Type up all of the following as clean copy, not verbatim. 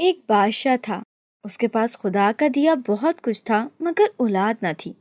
ایک بادشاہ تھا۔ اس کے پاس خدا کا دیا بہت کچھ تھا مگر اولاد نہ تھی۔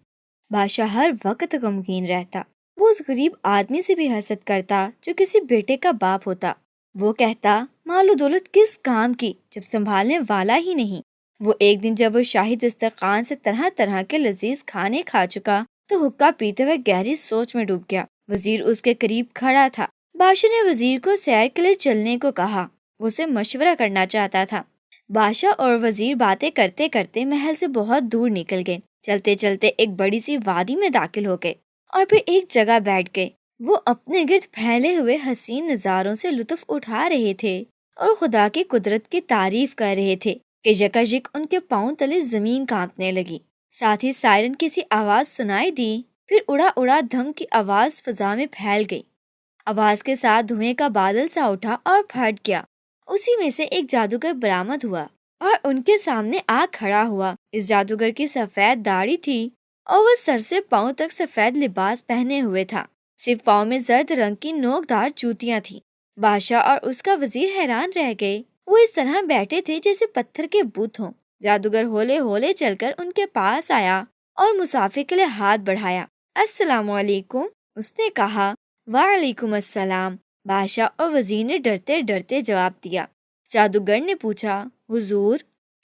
بادشاہ ہر وقت غمگین رہتا۔ وہ اس غریب آدمی سے بھی حسد کرتا جو کسی بیٹے کا باپ ہوتا۔ وہ کہتا مال و دولت کس کام کی جب سنبھالنے والا ہی نہیں۔ وہ ایک دن جب وہ شاہی دسترخوان سے طرح طرح کے لذیذ کھانے کھا چکا تو حقہ پیتے ہوئے گہری سوچ میں ڈوب گیا۔ وزیر اس کے قریب کھڑا تھا۔ بادشاہ نے وزیر کو سیر کے لیے چلنے کو کہا۔ وہ اسے مشورہ کرنا چاہتا تھا۔ بادشاہ اور وزیر باتیں کرتے کرتے محل سے بہت دور نکل گئے۔ چلتے چلتے ایک بڑی سی وادی میں داخل ہو گئے اور پھر ایک جگہ بیٹھ گئے۔ وہ اپنے گرد پھیلے ہوئے حسین نظاروں سے لطف اٹھا رہے تھے اور خدا کی قدرت کی تعریف کر رہے تھے کہ یکایک ان کے پاؤں تلے زمین کانپنے لگی۔ ساتھ ہی سائرن کی سی آواز سنائی دی، پھر اڑا اڑا دھم کی آواز فضا میں پھیل گئی۔ آواز کے ساتھ دھوئیں کا بادل سا اٹھا اور پھٹ گیا۔ اسی میں سے ایک جادوگر برآمد ہوا اور ان کے سامنے آ کھڑا ہوا۔ اس جادوگر کی سفید داڑھی تھی اور وہ سر سے پاؤں تک سفید لباس پہنے ہوئے تھا۔ صرف پاؤں میں زرد رنگ کی نوکدار جوتیاں تھیں۔ بادشاہ اور اس کا وزیر حیران رہ گئے۔ وہ اس طرح بیٹھے تھے جیسے پتھر کے بت ہوں۔ جادوگر ہولے ہولے چل کر ان کے پاس آیا اور مسافر کے لیے ہاتھ بڑھایا۔ السلام علیکم، اس نے کہا۔ وعلیکم السلام، بادشاہ اور وزیر نے ڈرتے ڈرتے جواب دیا۔ جادوگر نے پوچھا، حضور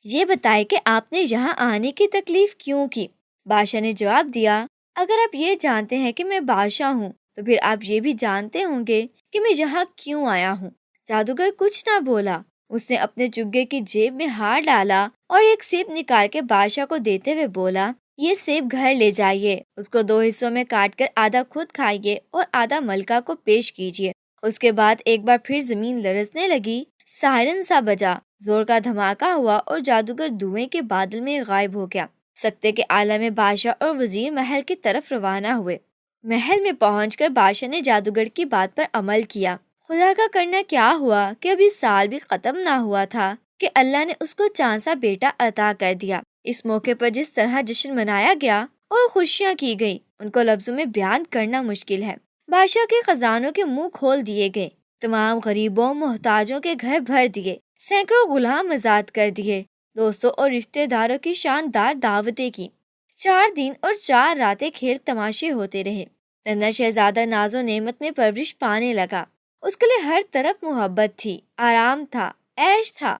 یہ بتائے کہ آپ نے یہاں آنے کی تکلیف کیوں کی؟ بادشاہ نے جواب دیا، اگر آپ یہ جانتے ہیں کہ میں بادشاہ ہوں تو پھر آپ یہ بھی جانتے ہوں گے کہ میں یہاں کیوں آیا ہوں۔ جادوگر کچھ نہ بولا۔ اس نے اپنے چگے کی جیب میں ہاتھ ڈالا اور ایک سیب نکال کے بادشاہ کو دیتے ہوئے بولا، یہ سیب گھر لے جائیے، اس کو 2 حصوں میں کاٹ کر آدھا خود کھائیے اور آدھا ملکہ کو پیش کیجیے۔ اس کے بعد ایک بار پھر زمین لرزنے لگی، سائرن سا بجا، زور کا دھماکہ ہوا اور جادوگر دھوئیں کے بادل میں غائب ہو گیا۔ سکتے کے عالم میں بادشاہ اور وزیر محل کی طرف روانہ ہوئے۔ محل میں پہنچ کر بادشاہ نے جادوگر کی بات پر عمل کیا۔ خدا کا کرنا کیا ہوا کہ ابھی سال بھی ختم نہ ہوا تھا کہ اللہ نے اس کو چاند سا بیٹا عطا کر دیا۔ اس موقع پر جس طرح جشن منایا گیا اور خوشیاں کی گئی ان کو لفظوں میں بیان کرنا مشکل ہے۔ بادشاہ کے خزانوں کے منہ کھول دیے گئے، تمام غریبوں محتاجوں کے گھر بھر دیے، سینکڑوں غلام آزاد کر دیے، دوستوں اور رشتہ داروں کی شاندار دعوتیں کی۔ 4 دن اور 4 راتیں کھیل تماشے ہوتے رہے۔ ننھا شہزادہ ناز و نعمت میں پرورش پانے لگا۔ اس کے لیے ہر طرف محبت تھی، آرام تھا، عیش تھا۔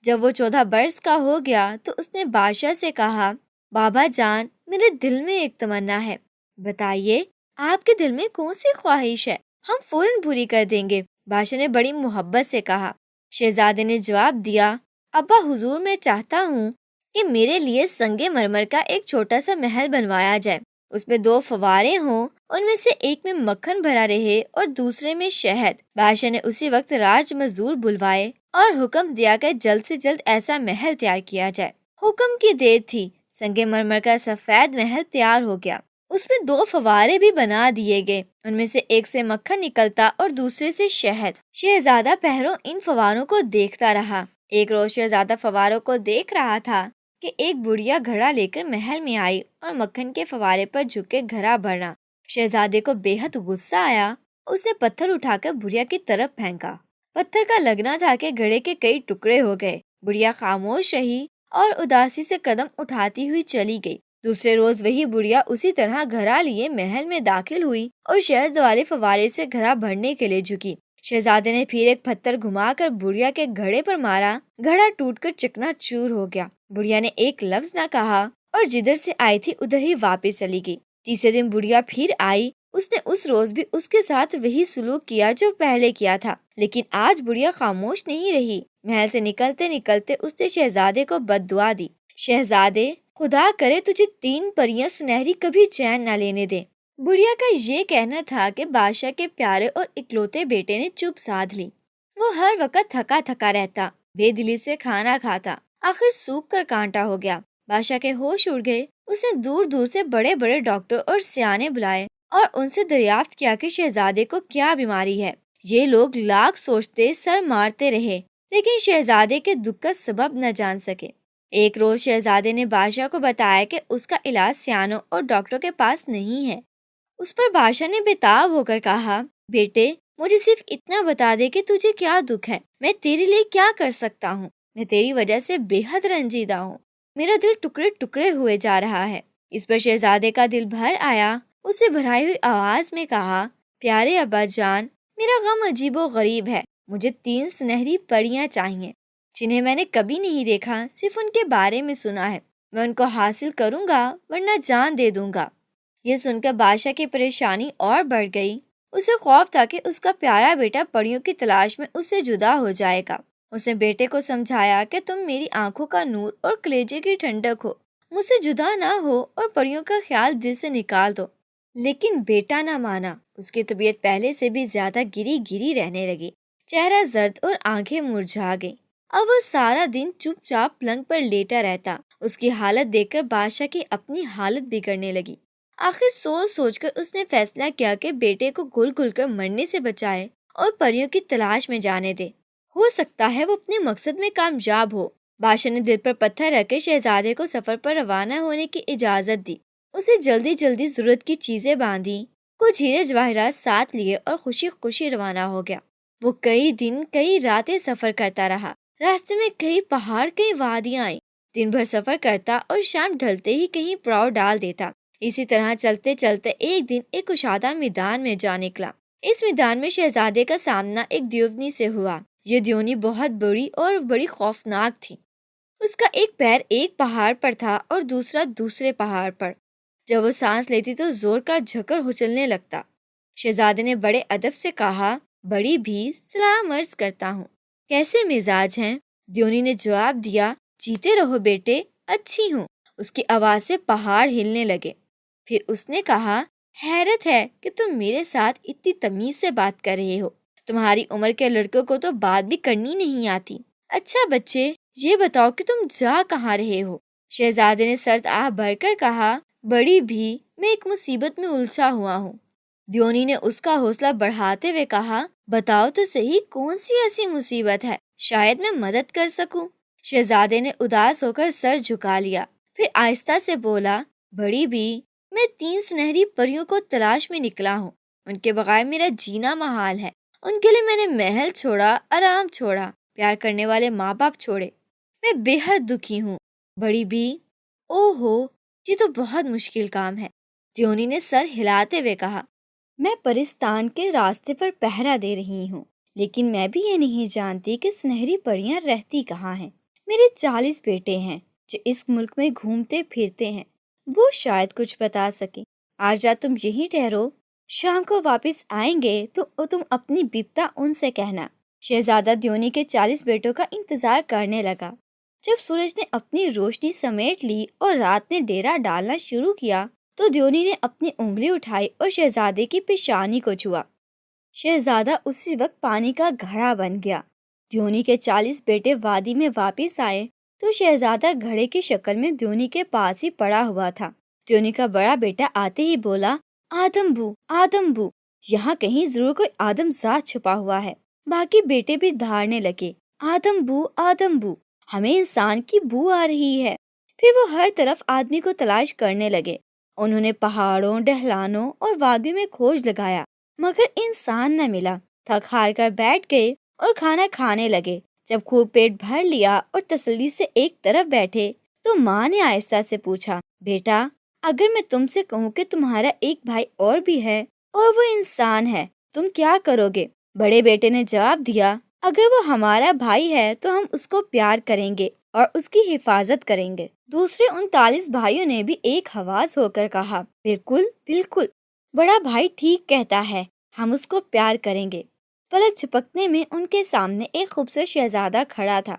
جب وہ 14 برس کا ہو گیا تو اس نے بادشاہ سے کہا، بابا جان، میرے دل میں ایک تمنا ہے، بتائیے آپ کے دل میں کون سی خواہش ہے، ہم فوراً پوری کر دیں گے۔ بادشاہ نے بڑی محبت سے کہا۔ شہزادے نے جواب دیا، ابا حضور، میں چاہتا ہوں کہ میرے لیے سنگ مرمر کا ایک چھوٹا سا محل بنوایا جائے، اس میں 2 فوارے ہوں، ان میں سے ایک میں مکھن بھرا رہے اور دوسرے میں شہد۔ بادشاہ نے اسی وقت راج مزدور بلوائے اور حکم دیا کہ جلد سے جلد ایسا محل تیار کیا جائے۔ حکم کی دیر تھی، سنگ مرمر کا سفید محل تیار ہو گیا۔ اس میں 2 فوارے بھی بنا دیے گئے، ان میں سے ایک سے مکھن نکلتا اور دوسرے سے شہد۔ شہزادہ پہروں ان فواروں کو دیکھتا رہا۔ ایک روز شہزادہ فواروں کو دیکھ رہا تھا کہ ایک بڑھیا گھڑا لے کر محل میں آئی اور مکھن کے فوارے پر جھک کے گھڑا بھرا۔ شہزادے کو بے حد غصہ آیا۔ اس نے پتھر اٹھا کر بڑھیا کی طرف پھینکا۔ پتھر کا لگنا تھا کہ گھڑے کے کئی ٹکڑے ہو گئے۔ بڑھیا خاموش رہی اور اداسی سے قدم اٹھاتی ہوئی چلی گئی۔ دوسرے روز وہی بڑھیا اسی طرح گھڑا لیے محل میں داخل ہوئی اور شہد والے فوارے سے گھڑا بھرنے کے لیے جھکی۔ شہزادے نے پھر ایک پتھر گھما کر بڑھیا کے گھڑے پر مارا، گھڑا ٹوٹ کر چکنا چور ہو گیا۔ بڑھیا نے ایک لفظ نہ کہا اور جدھر سے آئی تھی ادھر ہی واپس چلی گئی۔ تیسرے دن بڑھیا پھر آئی۔ اس نے اس روز بھی اس کے ساتھ وہی سلوک کیا جو پہلے کیا تھا، لیکن آج بڑھیا خاموش نہیں رہی۔ محل سے نکلتے نکلتے اس نے شہزادے کو بد دعا دی، شہزادے، خدا کرے تجھے 3 پریاں سنہری کبھی چین نہ لینے دیں۔ بڑھیا کا یہ کہنا تھا کہ بادشاہ کے پیارے اور اکلوتے بیٹے نے چپ سادھ لی۔ وہ ہر وقت تھکا تھکا رہتا، بے دلی سے کھانا کھاتا، آخر سوکھ کر کانٹا ہو گیا۔ بادشاہ کے ہوش اڑ گئے۔ اس نے دور دور سے بڑے بڑے ڈاکٹر اور سیانے بلائے اور ان سے دریافت کیا کہ شہزادے کو کیا بیماری ہے۔ یہ لوگ لاکھ سوچتے سر مارتے رہے لیکن شہزادے کے دکھ کا سبب نہ جان سکے۔ ایک روز شہزادے نے بادشاہ کو بتایا کہ اس کا علاج سیانوں اور ڈاکٹروں کے پاس نہیں ہے۔ اس پر بادشاہ نے بےتاب ہو کر کہا، بیٹے، مجھے صرف اتنا بتا دے کہ تجھے کیا دکھ ہے، میں تیرے لیے کیا کر سکتا ہوں۔ میں تیری وجہ سے بے حد رنجیدہ ہوں، میرا دل ٹکڑے ٹکڑے ہوئے جا رہا ہے۔ اس پر شہزادے کا دل بھر آیا، اسے بھرائی ہوئی آواز میں کہا، پیارے ابا جان، میرا غم عجیب و غریب ہے، مجھے 3 سنہری پریاں چاہیے جنہیں میں نے کبھی نہیں دیکھا، صرف ان کے بارے میں سنا ہے۔ میں ان کو حاصل کروں گا ورنہ جان دے دوں گا۔ یہ سن کر بادشاہ کی پریشانی اور بڑھ گئی، اسے خوف تھا کہ اس کا پیارا بیٹا پریوں کی تلاش میں اس سے جدا ہو جائے گا۔ اس نے بیٹے کو سمجھایا کہ تم میری آنکھوں کا نور اور کلیجے کی ٹھنڈک ہو، مجھ سے جدا نہ ہو اور پریوں کا خیال دل سے نکال دو۔ لیکن بیٹا نہ مانا، اس کی طبیعت پہلے سے بھی زیادہ گری گری رہنے لگی، چہرہ زرد اور آنکھیں مرجھا گئی۔ اب وہ سارا دن چپ چاپ پلنگ پر لیٹا رہتا۔ اس کی حالت دیکھ کر بادشاہ کی اپنی حالت بگڑنے لگی۔ آخر سوچ سوچ کر اس نے فیصلہ کیا کہ بیٹے کو گل گل کر مرنے سے بچائے اور پریوں کی تلاش میں جانے دے، ہو سکتا ہے وہ اپنے مقصد میں کامیاب ہو۔ بادشاہ نے دل پر پتھر رکھ کے شہزادے کو سفر پر روانہ ہونے کی اجازت دی۔ اسے جلدی جلدی ضرورت کی چیزیں باندھی، کچھ ہیرے جواہرات ساتھ لیے اور خوشی خوشی روانہ ہو گیا۔ وہ کئی دن کئی راتیں سفر کرتا رہا، راستے میں کئی پہاڑ کئی وادیاں آئیں، دن بھر سفر کرتا اور شام ڈھلتے ہی کہیں پڑاؤ ڈال دیتا۔ اسی طرح چلتے چلتے ایک دن ایک کشادہ میدان میں جا نکلا۔ اس میدان میں شہزادے کا سامنا ایک دیونی سے ہوا۔ یہ دیونی بہت بڑی اور بڑی خوفناک تھی۔ اس کا ایک پیر ایک پہاڑ پر تھا اور دوسرا دوسرے پہاڑ پر۔ جب وہ سانس لیتی تو زور کا جھکڑ اچھلنے لگتا۔ شہزادے نے بڑے ادب سے کہا، بڑی بھی سلام عرض کرتا ہوں، کیسے مزاج ہیں؟ دیونی نے جواب دیا، جیتے رہو بیٹے، اچھی ہوں۔ اس کی آواز سے پہاڑ ہلنے لگے۔ پھر اس نے کہا، حیرت ہے کہ تم میرے ساتھ اتنی تمیز سے بات کر رہے ہو، تمہاری عمر کے لڑکوں کو تو بات بھی کرنی نہیں آتی۔ اچھا بچے، یہ بتاؤ کہ تم جا کہاں رہے ہو؟ شہزادے نے سرد آہ بھر کر کہا، بڑی بھی، میں ایک مصیبت میں الجھا ہوا ہوں۔ دیونی نے اس کا حوصلہ بڑھاتے ہوئے کہا، بتاؤ تو صحیح، کون سی ایسی مصیبت ہے، شاید میں مدد کر سکوں۔ شہزادے نے اداس ہو کر سر جھکا لیا، پھر آہستہ سے بولا، بڑی بھی، میں 3 سنہری پریوں کو تلاش میں نکلا ہوں، ان کے بغیر میرا جینا محال ہے۔ ان کے لیے میں نے محل چھوڑا، آرام چھوڑا، پیار کرنے والے ماں باپ چھوڑے، میں بے حد دکھی ہوں۔ بڑی بھی، او ہو، یہ تو بہت مشکل کام ہے۔ دیونی نے سر ہلاتے ہوئے کہا، میں پرستان کے راستے پر پہرا دے رہی ہوں، لیکن میں بھی یہ نہیں جانتی کہ سنہری پریاں رہتی کہاں ہیں۔ میرے 40 بیٹے ہیں جو اس ملک میں گھومتے پھرتے ہیں، وہ شاید کچھ بتا سکیں۔ آج رات تم یہیں ٹھہرو، شام کو واپس آئیں گے تو تم اپنی بپتا ان سے کہنا۔ شہزادہ دیونی کے 40 بیٹوں کا انتظار کرنے لگا۔ جب سورج نے اپنی روشنی سمیٹ لی اور رات نے ڈیرا ڈالنا شروع کیا تو دیونی نے اپنی انگلی اٹھائی اور شہزادے کی پیشانی کو چھوا۔ شہزادہ اسی وقت پانی کا گھڑا بن گیا۔ دیونی کے 40 بیٹے وادی میں واپس آئے تو شہزادہ گھڑے کی شکل میں دیونی کے پاس ہی پڑا ہوا تھا۔ دیونی کا بڑا بیٹا آتے ہی بولا، آدم بو، آدم بو، یہاں کہیں ضرور کوئی آدم زاد چھپا ہوا ہے۔ باقی بیٹے بھی دھاڑنے لگے، آدم بو، آدم بو، ہمیں انسان کی بو آ رہی ہے۔ پھر وہ ہر طرف آدمی کو تلاش کرنے لگے۔ انہوں نے پہاڑوں، ڈھلانوں اور وادیوں میں کھوج لگایا مگر انسان نہ ملا۔ تھک ہار کر بیٹھ گئے اور کھانا کھانے لگے۔ جب خوب پیٹ بھر لیا اور تسلی سے ایک طرف بیٹھے تو ماں نے آہستہ سے پوچھا، بیٹا، اگر میں تم سے کہوں کہ تمہارا ایک بھائی اور بھی ہے اور وہ انسان ہے، تم کیا کرو گے؟ بڑے بیٹے نے جواب دیا، اگر وہ ہمارا بھائی ہے تو ہم اس کو پیار کریں گے اور اس کی حفاظت کریں گے۔ دوسرے 39 بھائیوں نے بھی ایک آواز ہو کر کہا، بالکل بالکل، بڑا بھائی ٹھیک کہتا ہے، ہم اس کو پیار کریں گے۔ پلک جھپکنے میں ان کے سامنے ایک خوبصورت شہزادہ کھڑا تھا۔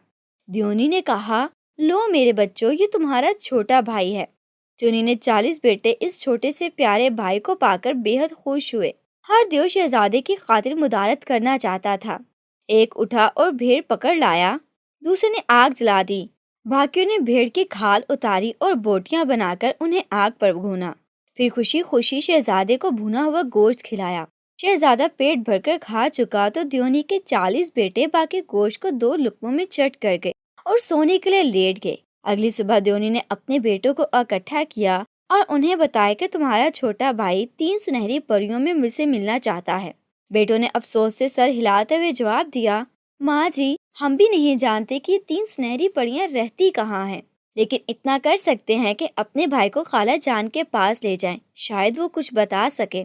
دیونی نے کہا، لو میرے بچوں، یہ تمہارا چھوٹا بھائی ہے۔ دیونی نے 40 بیٹے اس چھوٹے سے پیارے بھائی کو پا کر بے حد خوش ہوئے۔ ہر دیو شہزادے کی خاطر مدارت کرنا چاہتا تھا۔ ایک اٹھا اور بھیڑ پکڑ لایا، دوسرے نے آگ جلا دی، باقیوں نے بھیڑ کی کھال اتاری اور بوٹیاں بنا کر انہیں آگ پر بھونا۔ پھر خوشی خوشی شہزادے کو بھونا ہوا گوشت کھلایا۔ شہزادہ پیٹ بھر کر کھا چکا تو دیونی کے 40 بیٹے باقی گوشت کو 2 لقموں میں چٹ کر گئے اور سونے کے لیے لیٹ گئے۔ اگلی صبح دیونی نے اپنے بیٹوں کو اکٹھا کیا اور انہیں بتایا کہ تمہارا چھوٹا بھائی 3 سنہری پریوں میں مجھ سے ملنا چاہتا ہے۔ بیٹوں نے افسوس سے سر ہلاتے ہوئے جواب دیا، ماں جی، ہم بھی نہیں جانتے کہ یہ 3 سنہری پریاں رہتی کہاں ہیں، لیکن اتنا کر سکتے ہیں کہ اپنے بھائی کو خالہ جان کے پاس لے جائیں، شاید وہ کچھ بتا سکے۔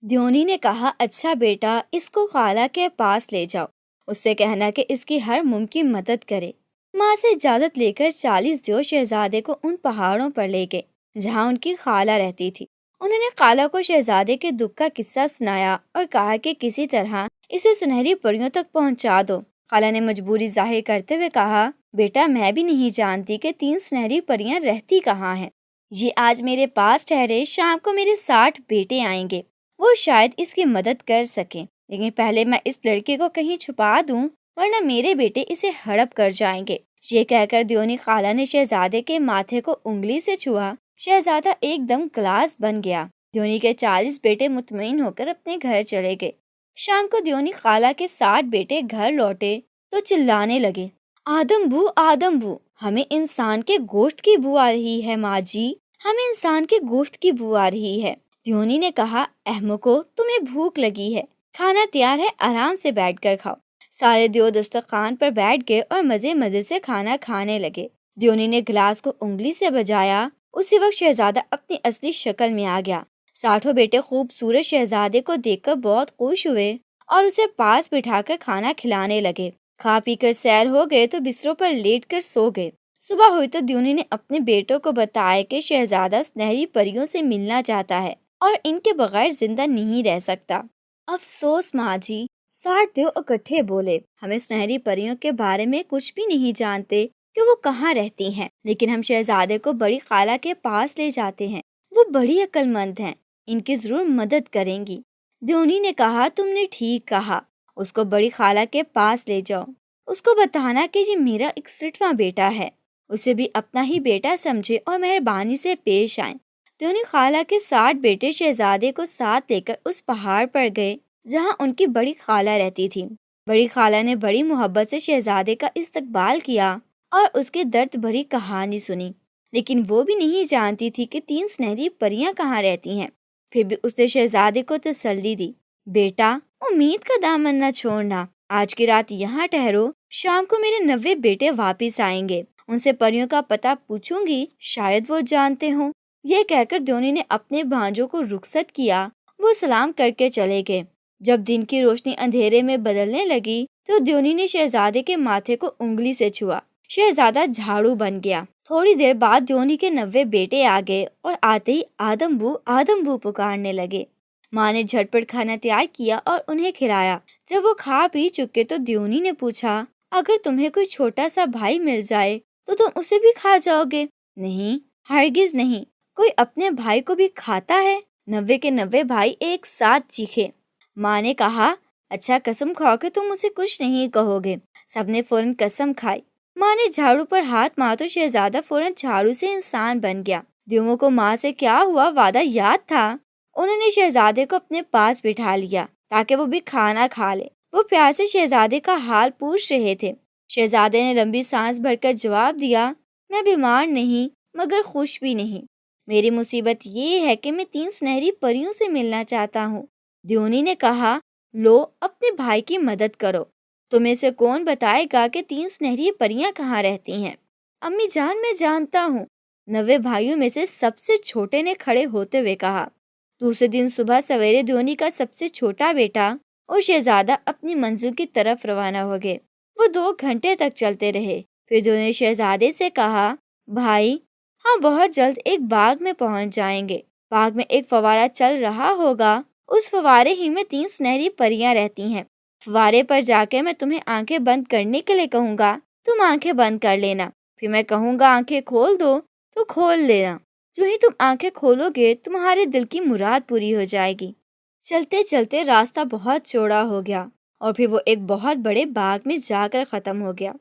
دیونی نے کہا، اچھا بیٹا، اس کو خالہ کے پاس لے جاؤ، اس سے کہنا کہ اس کی ہر ممکن مدد کرے۔ ماں سے اجازت لے کر 40 دیو شہزادے کو ان پہاڑوں پر لے گئے جہاں ان کی خالہ رہتی تھی۔ انہوں نے خالہ کو شہزادے کے دکھ کا قصہ سنایا اور کہا کہ کسی طرح اسے سنہری پریوں تک پہنچا دو۔ خالہ نے مجبوری ظاہر کرتے ہوئے کہا، بیٹا میں بھی نہیں جانتی کہ 3 سنہری پریاں رہتی کہاں ہیں۔ یہ آج میرے پاس ٹھہرے، شام کو میرے 60 بیٹے آئیں گے، وہ شاید اس کی مدد کر سکیں، لیکن پہلے میں اس لڑکے کو کہیں چھپا دوں ورنہ میرے بیٹے اسے ہڑپ کر جائیں گے۔ یہ کہہ کر دیونی خالہ نے شہزادے کے ماتھے کو انگلی سے چھوا۔ شہزادہ ایک دم گلاس بن گیا۔ دیونی کے 40 بیٹے مطمئن ہو کر اپنے گھر چلے گئے۔ شام کو دیونی خالہ کے 60 بیٹے گھر لوٹے تو چلانے لگے، آدم بو، آدم بو، ہمیں انسان کے گوشت کی بو آ رہی ہے ماں جی، ہمیں انسان کے گوشت کی بو آ رہی ہے۔ دیونی نے کہا، احمقو، تمہیں بھوک لگی ہے، کھانا تیار ہے، آرام سے بیٹھ کر کھاؤ۔ سارے دیو دسترخوان پر بیٹھ گئے اور مزے مزے سے کھانا کھانے لگے۔ دیونی نے گلاس کو انگلی سے بجایا، اسی وقت شہزادہ اپنی اصلی شکل میں آ گیا۔ 60 بیٹے خوبصورت شہزادے کو دیکھ کر بہت خوش ہوئے اور اسے پاس بٹھا کر کھانا کھلانے لگے۔ کھا پی کر سیر ہو گئے تو بستروں پر لیٹ کر سو گئے۔ صبح ہوئی تو دیونی نے اپنے بیٹوں کو بتایا کہ شہزادہ سنہری پریوں سے ملنا چاہتا ہے اور ان کے بغیر زندہ نہیں رہ سکتا۔ افسوس ماں جی، 60 دیو اکٹھے بولے، ہمیں سنہری پریوں کے بارے میں کچھ بھی نہیں جانتے کہ وہ کہاں رہتی ہیں، لیکن ہم شہزادے کو بڑی خالہ کے پاس لے جاتے ہیں، وہ بڑی عقل مند ہیں، ان کی ضرور مدد کریں گی۔ دیونی نے کہا، تم نے ٹھیک کہا، اس کو بڑی خالہ کے پاس لے جاؤ، اس کو بتانا کہ یہ میرا 61واں بیٹا ہے، اسے بھی اپنا ہی بیٹا سمجھے اور مہربانی سے پیش آئیں۔ دیونی خالہ کے 60 بیٹے شہزادے کو ساتھ لے کر اس پہاڑ پر گئے جہاں ان کی بڑی خالہ رہتی تھی۔ بڑی خالہ نے بڑی محبت سے شہزادے کا استقبال کیا اور اس کے درد بھری کہانی سنی، لیکن وہ بھی نہیں جانتی تھی کہ 3 سنہری پریاں کہاں رہتی ہیں۔ پھر بھی اس نے شہزادے کو تسلی دی، بیٹا، امید کا دامن نہ چھوڑنا، آج کی رات یہاں ٹھہرو، شام کو میرے 90 بیٹے واپس آئیں گے، ان سے پریوں کا پتہ پوچھوں گی، شاید وہ جانتے ہوں۔ یہ کہہ کر دیونی نے اپنے بھانجوں کو رخصت کیا، وہ سلام کر کے چلے گئے۔ جب دن کی روشنی اندھیرے میں بدلنے لگی تو دیونی نے شہزادے کے ماتھے کو انگلی سے چھوا۔ شہزادہ جھاڑو بن گیا۔ تھوڑی دیر بعد دیونی کے 90 بیٹے آ گئے اور آتے ہی آدم بو پکارنے لگے۔ ماں نے جھٹ پٹ کھانا تیار کیا اور انہیں کھلایا۔ جب وہ کھا پی چکے تو دیونی نے پوچھا، اگر تمہیں کوئی چھوٹا سا بھائی مل جائے تو تم اسے بھی کھا جاؤ گے؟ نہیں، ہرگز نہیں، کوئی اپنے بھائی کو بھی کھاتا ہے؟ 90 کے 90 بھائی ایک ساتھ چیخے۔ ماں نے کہا، اچھا قسم کھاؤ کہ تم اسے کچھ نہیں کہو گے۔ سب نے فوراً قسم کھائی۔ ماں نے جھاڑو پر ہاتھ مارا تو شہزادہ فوراً جھاڑو سے انسان بن گیا۔ دیووں کو ماں سے کیا ہوا وعدہ یاد تھا۔ انہوں نے شہزادے کو اپنے پاس بٹھا لیا تاکہ وہ بھی کھانا کھا لے۔ وہ پیار سے شہزادے کا حال پوچھ رہے تھے۔ شہزادے نے لمبی سانس بھر کر جواب دیا، میں بیمار نہیں مگر خوش بھی نہیں۔ میری مصیبت یہ ہے کہ میں 3 سنہری پریوں سے ملنا چاہتا ہوں۔ دیونی نے کہا، لو، اپنے بھائی کی مدد کرو، تمہیں سے کون بتائے گا کہ 3 سنہری پریاں کہاں رہتی ہیں؟ امی جان، میں جانتا ہوں، 90 بھائیوں میں سے سب سے چھوٹے نے کھڑے ہوتے ہوئے کہا۔ دوسرے دن صبح سویرے دیونی کا سب سے چھوٹا بیٹا اور شہزادہ اپنی منزل کی طرف روانہ ہو گئے۔ وہ 2 گھنٹے تک چلتے رہے۔ پھر دیونی نے شہزادے سے کہا، بھائی، ہم بہت جلد ایک باغ میں پہنچ جائیں گے۔ باغ میں ایک فوارہ چل رہا ہوگا، اس فوارے ہی میں 3 سنہری پریاں رہتی ہیں۔ فوارے پر جا کے میں تمہیں آنکھیں بند کرنے کے لیے کہوں گا، تم آنکھیں بند کر لینا، پھر میں کہوں گا آنکھیں کھول دو تو کھول لینا۔ جو ہی تم آنکھیں کھولو گے تمہارے دل کی مراد پوری ہو جائے گی۔ چلتے چلتے راستہ بہت چوڑا ہو گیا اور پھر وہ ایک بہت بڑے باغ میں جا کر ختم ہو گیا۔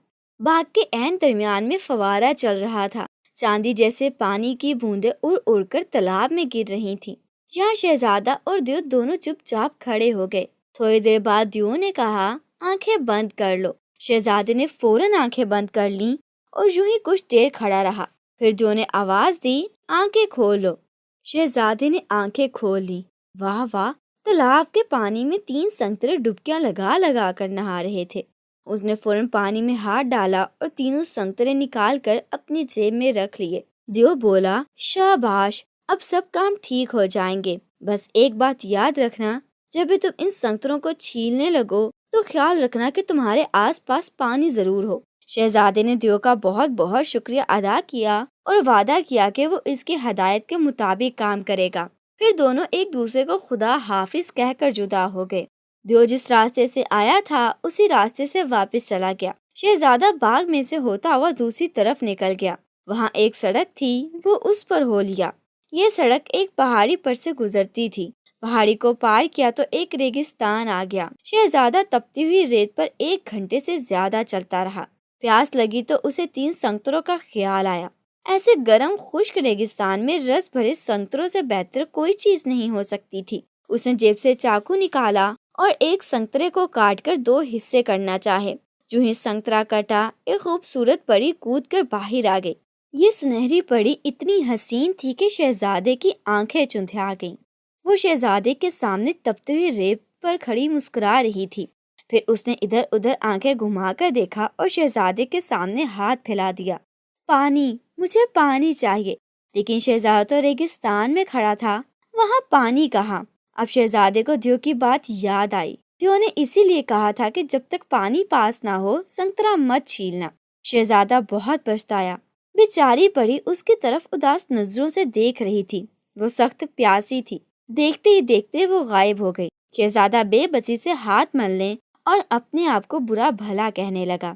باغ کے عین درمیان میں فوارہ چل رہا تھا، چاندی جیسے پانی کی بوندیں اڑ اڑ کر تالاب میں گر رہی تھیں۔ یہاں شہزادہ اور دیو دونوں چپ چاپ کھڑے ہو گئے۔ تھوڑی دیر بعد دیو نے کہا، آنکھیں بند کر لو۔ شہزادے نے فوراً آنکھیں بند کر لیں اور یوں ہی کچھ دیر کھڑا رہا۔ پھر دیو نے آواز دی، آنکھیں کھولو۔ شہزادے نے آنکھیں کھول لیں۔ واہ واہ، تالاب کے پانی میں 3 سنترے ڈبکیاں لگا لگا کر نہا رہے تھے اس نے فوراً پانی میں ہاتھ ڈالا اور تینوں سنترے نکال کر اپنی جیب میں رکھ لیے۔ دیو بولا، شاباش، اب سب کام ٹھیک ہو جائیں گے، بس ایک بات یاد رکھنا، جب بھی تم ان سنتروں کو چھیلنے لگو تو خیال رکھنا کہ تمہارے آس پاس پانی ضرور ہو۔ شہزادے نے دیو کا بہت بہت شکریہ ادا کیا اور وعدہ کیا کہ وہ اس کی ہدایت کے مطابق کام کرے گا۔ پھر دونوں ایک دوسرے کو خدا حافظ کہہ کر جدا ہو گئے۔ دیو جس راستے سے آیا تھا اسی راستے سے واپس چلا گیا۔ شہزادہ باغ میں سے ہوتا ہوا دوسری طرف نکل گیا۔ وہاں ایک سڑک تھی، وہ اس پر ہو لیا۔ یہ سڑک ایک پہاڑی پر سے گزرتی تھی۔ پہاڑی کو پار کیا تو ایک ریگستان آ گیا۔ شہزادہ تپتی ہوئی ریت پر 1 گھنٹے سے زیادہ چلتا رہا۔ پیاس لگی تو اسے 3 سنتروں کا خیال آیا۔ ایسے گرم خشک ریگستان میں رس بھرے سنتروں سے بہتر کوئی چیز نہیں ہو سکتی تھی۔ اس نے جیب سے چاقو نکالا اور ایک سنترے کو کاٹ کر 2 حصے کرنا چاہے۔ جو ہی سنترا کٹا، ایک خوبصورت پری کود کر باہر آ گئی۔ یہ سنہری پری اتنی حسین تھی کہ شہزادے کی آنکھیں چندھیا گئیں۔ وہ شہزادے کے سامنے تپتی ہوئی ریت پر کھڑی مسکرا رہی تھی۔ پھر اس نے ادھر ادھر آنکھیں گھما کر دیکھا اور شہزادے کے سامنے ہاتھ پھیلا دیا۔ پانی، مجھے پانی چاہیے۔ لیکن شہزادہ تو ریگستان میں کھڑا تھا، وہاں پانی کہاں؟ اب شہزادے کو دیو کی بات یاد آئی۔ دیو نے اسی لیے کہا تھا کہ جب تک پانی پاس نہ ہو سنترا مت چھیلنا۔ شہزادہ بہت پچھتایا۔ بیچاری پری اس کی طرف اداس نظروں سے دیکھ رہی تھی۔ وہ سخت پیاسی تھی۔ دیکھتے ہی دیکھتے وہ غائب ہو گئی۔ شہزادہ بے بسی سے ہاتھ ملنے اور اپنے آپ کو برا بھلا کہنے لگا۔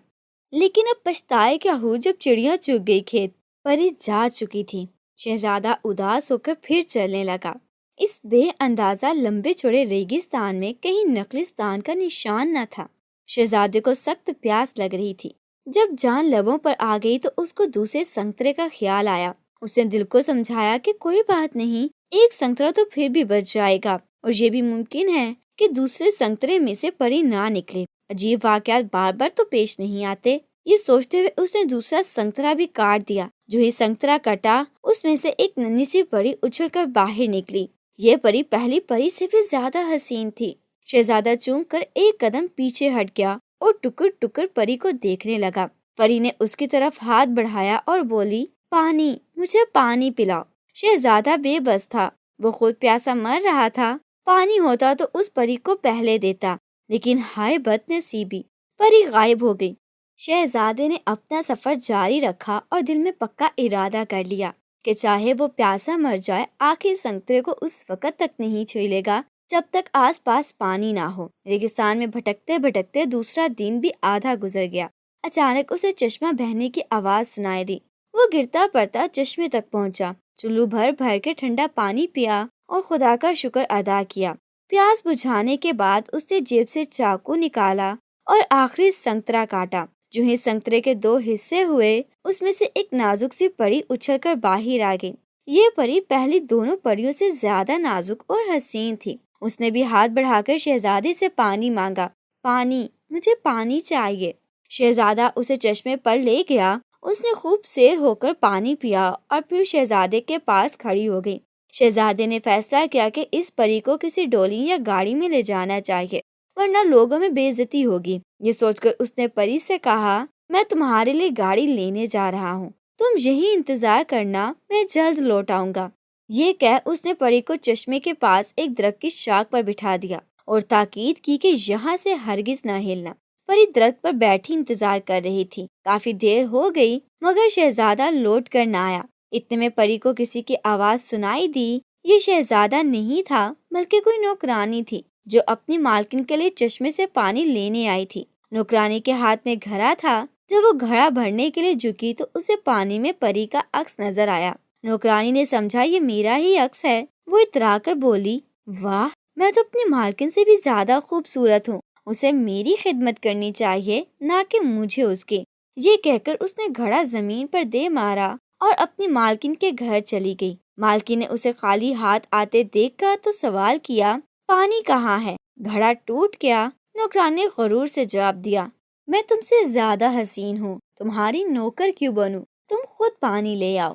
لیکن اب پچھتائے کیا ہو جب چڑیا چگ گئی کھیت، پری جا چکی تھی۔ شہزادہ اداس ہو کر پھر چلنے لگا۔ اس بے اندازہ لمبے چوڑے ریگستان میں کہیں نخلستان کا نشان نہ تھا۔ شہزادے کو سخت پیاس لگ رہی تھی۔ جب جان لبوں پر آ گئی تو اس کو دوسرے سنترے کا خیال آیا۔ اس نے دل کو سمجھایا کہ کوئی بات نہیں، ایک سنترا تو پھر بھی بچ جائے گا، اور یہ بھی ممکن ہے کہ دوسرے سنترے میں سے پری نہ نکلے۔ عجیب واقعات بار بار تو پیش نہیں آتے۔ یہ سوچتے ہوئے اس نے دوسرا سنترا بھی کاٹ دیا۔ جو ہی سنترا کٹا، اس میں سے ایک ننھی سی پری اچھل کر باہر نکلی۔ یہ پری پہلی پری سے بھی زیادہ حسین تھی۔ شہزادہ چونک کر ایک قدم پیچھے ہٹ گیا اور ٹکر ٹکر پری کو دیکھنے لگا۔ پری نے اس کی طرف ہاتھ بڑھایا اور بولی، پانی، مجھے پانی پلاؤ۔ شہزادہ بے بس تھا، وہ خود پیاسا مر رہا تھا۔ پانی ہوتا تو اس پری کو پہلے دیتا، لیکن ہائے بد نصیبی، پری غائب ہو گئی۔ شہزادے نے اپنا سفر جاری رکھا اور دل میں پکا ارادہ کر لیا کہ چاہے وہ پیاسا مر جائے، آخر سنترے کو اس وقت تک نہیں چھیلے گا جب تک آس پاس پانی نہ ہو۔ ریگستان میں بھٹکتے بھٹکتے دوسرا دن بھی آدھا گزر گیا۔ اچانک اسے چشمہ بہنے کی آواز سنائی دی۔ وہ گرتا پڑتا چشمے تک پہنچا، چلو بھر بھر کے ٹھنڈا پانی پیا اور خدا کا شکر ادا کیا۔ پیاس بجھانے کے بعد اس نے جیب سے چاقو نکالا اور آخری سنترا کاٹا۔ جو ہی سنترے کے 2 حصے ہوئے، اس میں سے ایک نازک سی پری اچھل کر باہر آ گئی۔ یہ پری پہلی دونوں پریوں سے زیادہ نازک اور حسین تھی۔ اس نے بھی ہاتھ بڑھا کر شہزادے سے پانی مانگا۔ پانی، مجھے پانی چاہیے۔ شہزادہ اسے چشمے پر لے گیا۔ اس نے خوب سیر ہو کر پانی پیا اور پھر شہزادے کے پاس کھڑی ہو گئی۔ شہزادے نے فیصلہ کیا کہ اس پری کو کسی ڈولی یا گاڑی میں لے جانا چاہیے، ورنہ لوگوں میں بے عزتی ہوگی۔ یہ سوچ کر اس نے پری سے کہا، میں تمہارے لیے گاڑی لینے جا رہا ہوں، تم یہی انتظار کرنا، میں جلد لوٹ آؤں گا۔ یہ کہہ اس نے پری کو چشمے کے پاس ایک درخت کی شاخ پر بٹھا دیا اور تاکید کی کہ یہاں سے ہرگز نہ ہلنا۔ پری درخت پر بیٹھی انتظار کر رہی تھی۔ کافی دیر ہو گئی مگر شہزادہ لوٹ کر نہ آیا۔ اتنے میں پری کو کسی کی آواز سنائی دی۔ یہ شہزادہ نہیں تھا بلکہ کوئی نوکرانی تھی جو اپنی مالکن کے لیے چشمے سے پانی لینے آئی تھی۔ نوکرانی کے ہاتھ میں گھڑا تھا۔ جب وہ گھڑا بھرنے کے لیے جھکی تو اسے پانی میں پری کا عکس نظر آیا۔ نوکرانی نے سمجھا یہ میرا ہی عکس ہے۔ وہ اترا کر بولی، واہ، میں تو اپنی مالکن سے بھی زیادہ خوبصورت ہوں، اسے میری خدمت کرنی چاہیے نہ کہ مجھے اس کی۔ یہ کہہ کر اس نے گھڑا زمین پر دے مارا اور اپنی مالکن کے گھر چلی گئی۔ مالکن نے اسے خالی ہاتھ آتے دیکھ کر تو سوال کیا، پانی کہاں ہے؟ گھڑا ٹوٹ گیا۔ نوکران نے غرور سے جواب دیا، میں تم سے زیادہ حسین ہوں، تمہاری نوکر کیوں بنوں؟ تم خود پانی لے آؤ۔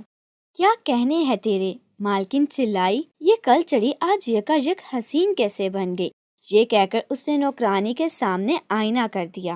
کیا کہنے ہیں تیرے؟ مالکن چلائی، یہ کل چڑی آج یکا یک حسین کیسے بن گئی؟ یہ کہہ کر اس نے نوکرانی کے سامنے آئینہ کر دیا۔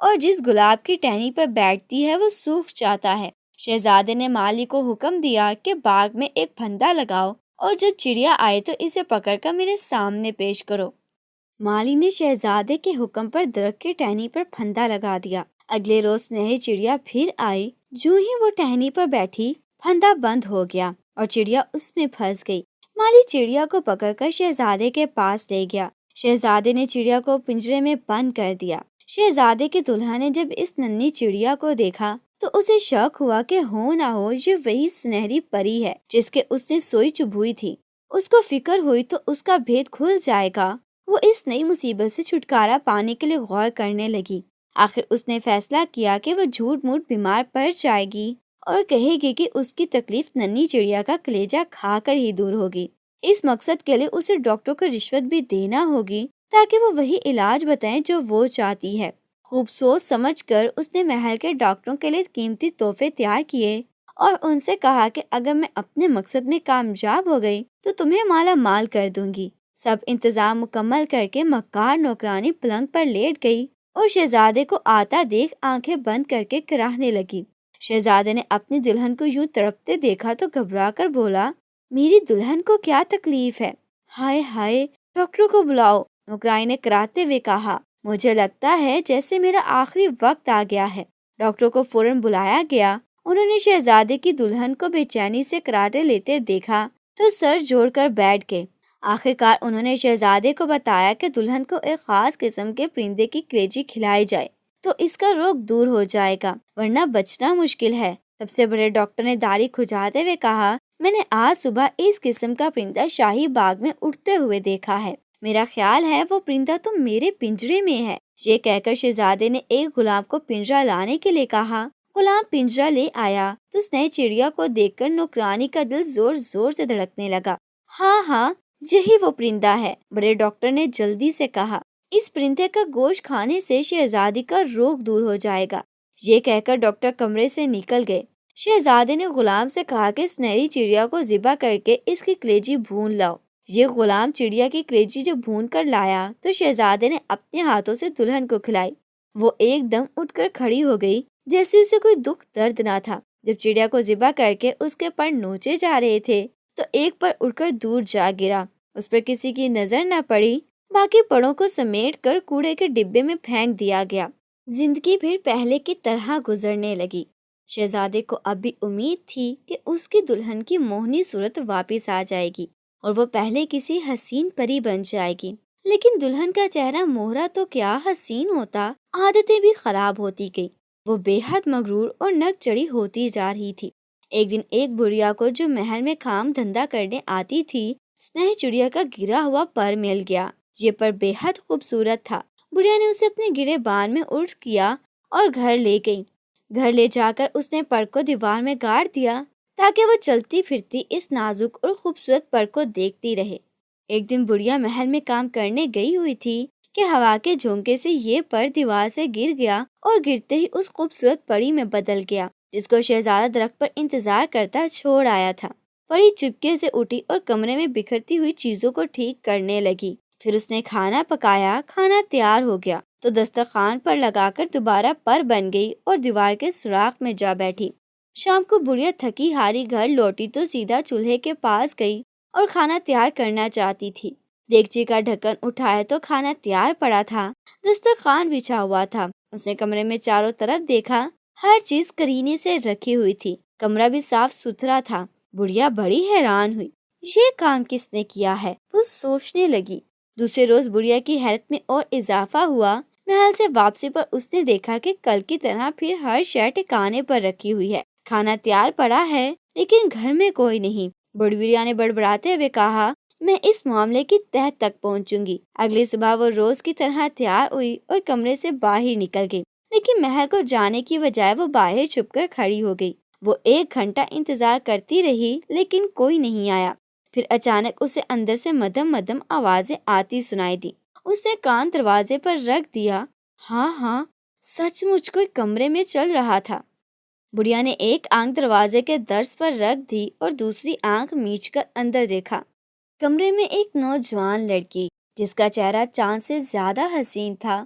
اور جس گلاب کی ٹہنی پر بیٹھتی ہے وہ سوکھ جاتا ہے۔ شہزادے نے مالی کو حکم دیا کہ باغ میں ایک پھندا لگاؤ اور جب چڑیا آئے تو اسے پکڑ کر میرے سامنے پیش کرو۔ مالی نے شہزادے کے حکم پر درخت کی ٹہنی پر پھندا لگا دیا۔ اگلے روز سنہری چڑیا پھر آئی۔ جو ہی وہ ٹہنی پر بیٹھی پھندا بند ہو گیا اور چڑیا اس میں پھنس گئی۔ مالی چڑیا کو پکڑ کر شہزادے کے پاس لے گیا۔ شہزادے نے چڑیا کو پنجرے میں بند کر دیا۔ شہزادے کی دلہن نے جب اس ننھی چڑیا کو دیکھا تو اسے شک ہوا کہ ہو نہ ہو یہ وہی سنہری پری ہے جس کے اس نے سوئی چبھوئی تھی۔ اس کو فکر ہوئی تو اس کا بھید کھل جائے گا۔ وہ اس نئی مصیبت سے چھٹکارا پانے کے لیے غور کرنے لگی۔ آخر اس نے فیصلہ کیا کہ وہ جھوٹ موٹ بیمار پڑ جائے گی اور کہے گی کہ اس کی تکلیف ننھی چڑیا کا کلیجہ کھا کر ہی دور ہوگی۔ اس مقصد کے لیے اسے ڈاکٹر کو رشوت بھی دینا ہوگی تاکہ وہ وہی علاج بتائیں جو وہ چاہتی ہے۔ خوب سوچ سمجھ کر اس نے محل کے ڈاکٹروں کے لیے قیمتی تحفے تیار کیے اور ان سے کہا کہ اگر میں اپنے مقصد میں کامیاب ہو گئی تو تمہیں مالا مال کر دوں گی۔ سب انتظام مکمل کر کے مکار نوکرانی پلنگ پر لیٹ گئی اور شہزادے کو آتا دیکھ آنکھیں بند کر کے کراہنے لگی۔ شہزادے نے اپنی دلہن کو یوں تڑپتے دیکھا تو گھبرا کر بولا، میری دلہن کو کیا تکلیف ہے؟ ہائے ہائے، ڈاکٹر کو بلاؤ۔ نوکرانی نے کراتے ہوئے کہا، مجھے لگتا ہے جیسے میرا آخری وقت آ گیا ہے۔ ڈاکٹر کو فوراً بلایا گیا۔ انہوں نے شہزادے کی دلہن کو بے چینی سے کراٹے لیتے دیکھا تو سر جوڑ کر بیٹھ گئے۔ آخرکار انہوں نے شہزادے کو بتایا کہ دلہن کو ایک خاص قسم کے پرندے کی کلیجی کھلائی جائے تو اس کا روگ دور ہو جائے گا، ورنہ بچنا مشکل ہے۔ سب سے بڑے ڈاکٹر نے داڑھی کھجاتے ہوئے کہا، میں نے آج صبح اس قسم کا پرندہ شاہی باغ میں اڑتے ہوئے دیکھا ہے۔ میرا خیال ہے وہ پرندہ تو میرے پنجرے میں ہے۔ یہ کہہ کر شہزادے نے ایک غلام کو پنجرا لانے کے لیے کہا۔ غلام پنجرا لے آیا تو اس نئی چڑیا کو دیکھ کر نوکرانی کا دل زور زور سے دھڑکنے لگا۔ ہاں ہاں، یہی وہ پرندہ ہے، بڑے ڈاکٹر نے جلدی سے کہا۔ اس پرندے کا گوشت کھانے سے شہزادی کا روگ دور ہو جائے گا۔ یہ کہہ کر ڈاکٹر کمرے سے نکل گئے۔ شہزادے نے غلام سے کہا کہ سنہری چڑیا کو ذبح کر کے اس کی کلیجی بھون لاؤ۔ یہ غلام چڑیا کی کلیجی جب بھون کر لایا تو شہزادے نے اپنے ہاتھوں سے دلہن کو کھلائی۔ وہ ایک دم اٹھ کر کھڑی ہو گئی جیسے اسے کوئی دکھ درد نہ تھا۔ جب چڑیا کو ذبح کر کے اس کے پر نوچے جا رہے تھے تو ایک پر اڑ کر دور جا گرا۔ اس پر کسی کی نظر نہ پڑی، باقی پڑوں کو سمیٹ کر کوڑے کے ڈبے میں پھینک دیا گیا۔ زندگی پھر پہلے کی طرح گزرنے لگی۔ شہزادے کو اب بھی امید تھی کہ اس کی دلہن کی موہنی صورت واپس آ جائے گی اور وہ پہلے کسی حسین پری بن جائے گی، لیکن دلہن کا چہرہ موہرا تو کیا حسین ہوتا، عادتیں بھی خراب ہوتی گئی۔ وہ بے حد مغرور اور نک چڑھی ہوتی جا رہی تھی۔ ایک دن ایک بڑھیا کو جو محل میں کام دھندا کرنے آتی تھی، سنہری چڑیا کا گرا ہوا پر مل گیا۔ یہ پر بے حد خوبصورت تھا۔ بڑھیا نے اسے اپنے گرے بان میں الٹ کیا اور گھر لے گئی۔ گھر لے جا کر اس نے پر کو دیوار میں گاڑ دیا تاکہ وہ چلتی پھرتی اس نازک اور خوبصورت پر کو دیکھتی رہے۔ ایک دن بڑھیا محل میں کام کرنے گئی ہوئی تھی کہ ہوا کے جھونکے سے یہ پر دیوار سے گر گیا اور گرتے ہی اس خوبصورت پری میں بدل گیا جس کو شہزادہ درخت پر انتظار کرتا چھوڑ آیا تھا۔ پری چپکے سے اٹھی اور کمرے میں بکھرتی ہوئی چیزوں کو ٹھیک کرنے لگی۔ پھر اس نے کھانا پکایا، کھانا تیار ہو گیا تو دسترخوان پر لگا کر دوبارہ پر بن گئی اور دیوار کے سوراخ میں جا بیٹھی۔ شام کو بڑھیا تھکی ہاری گھر لوٹی تو سیدھا چولہے کے پاس گئی اور کھانا تیار کرنا چاہتی تھی۔ دیگچی کا ڈھکن اٹھایا تو کھانا تیار پڑا تھا، دسترخوان بچھا ہوا تھا۔ اس نے کمرے میں چاروں طرف دیکھا، ہر چیز قرینے سے رکھی ہوئی تھی، کمرہ بھی صاف ستھرا تھا۔ بڑھیا بڑی حیران ہوئی، یہ کام کس نے کیا ہے؟ وہ سوچنے لگی۔ دوسرے روز بڑھیا کی حیرت میں اور اضافہ ہوا۔ محل سے واپسی پر اس نے دیکھا کہ کل کی طرح پھر ہر شے ٹھکانے پر رکھی ہوئی ہے، کھانا تیار پڑا ہے لیکن گھر میں کوئی نہیں۔ بڑھیا نے بڑبڑاتے ہوئے کہا، میں اس معاملے کی تہہ تک پہنچوں گی۔ اگلی صبح وہ روز کی طرح تیار ہوئی اور کمرے سے باہر نکل گئی، لیکن محل کو جانے کی بجائے وہ باہر چھپ کر کھڑی ہو گئی۔ وہ 1 گھنٹہ انتظار کرتی رہی لیکن کوئی نہیں آیا۔ پھر اچانک اسے اندر سے مدھم مدھم آوازیں آتی سنائی دی۔ اس نے کان دروازے پر رکھ دیا۔ ہاں، سچ مچ کوئی کمرے میں چل رہا تھا۔ بڑھیا نے ایک آنکھ دروازے کے درز پر رکھ دی اور دوسری آنکھ میچ کر اندر دیکھا۔ کمرے میں ایک نوجوان لڑکی جس کا چہرہ چاند سے زیادہ حسین تھا،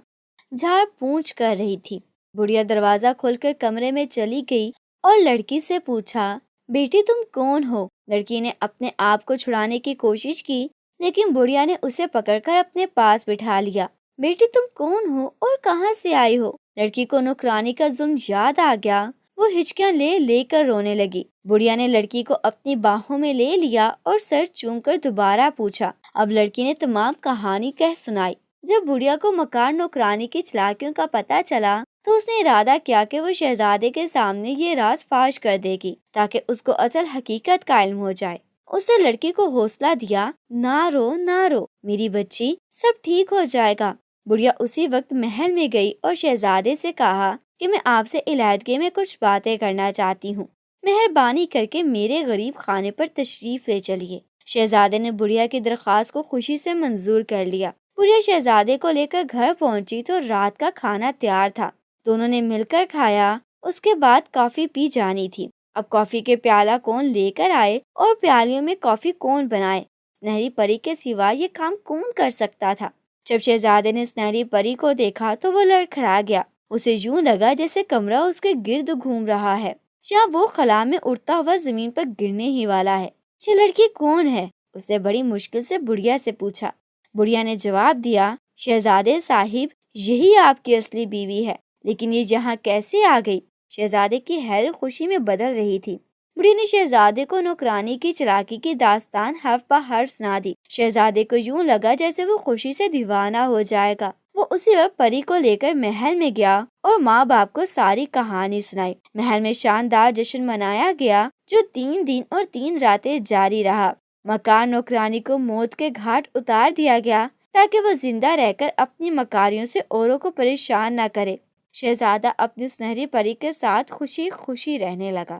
جھاڑ پونچھ کر رہی تھی۔ بڑھیا دروازہ کھول کر کمرے میں چلی گئی اور لڑکی سے پوچھا، بیٹی تم کون ہو؟ لڑکی نے اپنے آپ کو چھڑانے کی کوشش کی، لیکن بڑھیا نے اسے پکڑ کر اپنے پاس بٹھا لیا۔ بیٹی تم کون ہو اور کہاں سے آئی ہو؟ لڑکی کو نوکرانی کا ظلم یاد آ گیا، وہ ہچکیاں لے لے کر رونے لگی۔ بڑھیا نے لڑکی کو اپنی باہوں میں لے لیا اور سر چوم کر دوبارہ پوچھا۔ اب لڑکی نے تمام کہانی کہہ سنائی۔ جب بڑھیا کو مکار نوکرانی کی چالاکیوں کا پتہ چلا تو اس نے ارادہ کیا کہ وہ شہزادے کے سامنے یہ راز فاش کر دے گی تاکہ اس کو اصل حقیقت کا علم ہو جائے۔ اس نے لڑکی کو حوصلہ دیا، نہ رو نہ رو میری بچی، سب ٹھیک ہو جائے گا۔ بڑھیا اسی وقت محل میں گئی اور شہزادے سے کہا کہ میں آپ سے علیحدگی میں کچھ باتیں کرنا چاہتی ہوں، مہربانی کر کے میرے غریب خانے پر تشریف لے چلیے۔ شہزادے نے بڑھیا کی درخواست کو خوشی سے منظور کر لیا۔ بڑھیا شہزادے کو لے کر گھر پہنچی تو رات کا کھانا تیار تھا، دونوں نے مل کر کھایا۔ اس کے بعد کافی پی جانی تھی۔ اب کافی کے پیالہ کون لے کر آئے اور پیالیوں میں کافی کون بنائے؟ سنہری پری کے سوا یہ کام کون کر سکتا تھا؟ جب شہزادے نے سنہری پری کو دیکھا تو وہ لڑکھڑا گیا۔ اسے یوں لگا جیسے کمرہ اس کے گرد گھوم رہا ہے یا وہ خلا میں اڑتا ہوا زمین پر گرنے ہی والا ہے۔ یہ لڑکی کون ہے؟ اسے بڑی مشکل سے بڑھیا سے پوچھا۔ بڑھیا نے جواب دیا، شہزادے صاحب، یہی آپ کی اصلی بیوی ہے، لیکن یہ یہاں کیسے آ گئی؟ شہزادے کی حیرت خوشی میں بدل رہی تھی۔ بڑھی نے شہزادے کو نوکرانی کی چالاکی کی داستان حرف بہ حرف سنا دی۔ شہزادے کو یوں لگا جیسے وہ خوشی سے دیوانہ ہو جائے گا۔ وہ اسی وقت پری کو لے کر محل میں گیا اور ماں باپ کو ساری کہانی سنائی۔ محل میں شاندار جشن منایا گیا جو 3 دن اور 3 راتیں جاری رہا۔ مکار نوکرانی کو موت کے گھاٹ اتار دیا گیا تاکہ وہ زندہ رہ کر اپنی مکاریوں سے اوروں کو پریشان نہ کرے۔ شہزادہ اپنی سنہری پری کے ساتھ خوشی خوشی رہنے لگا۔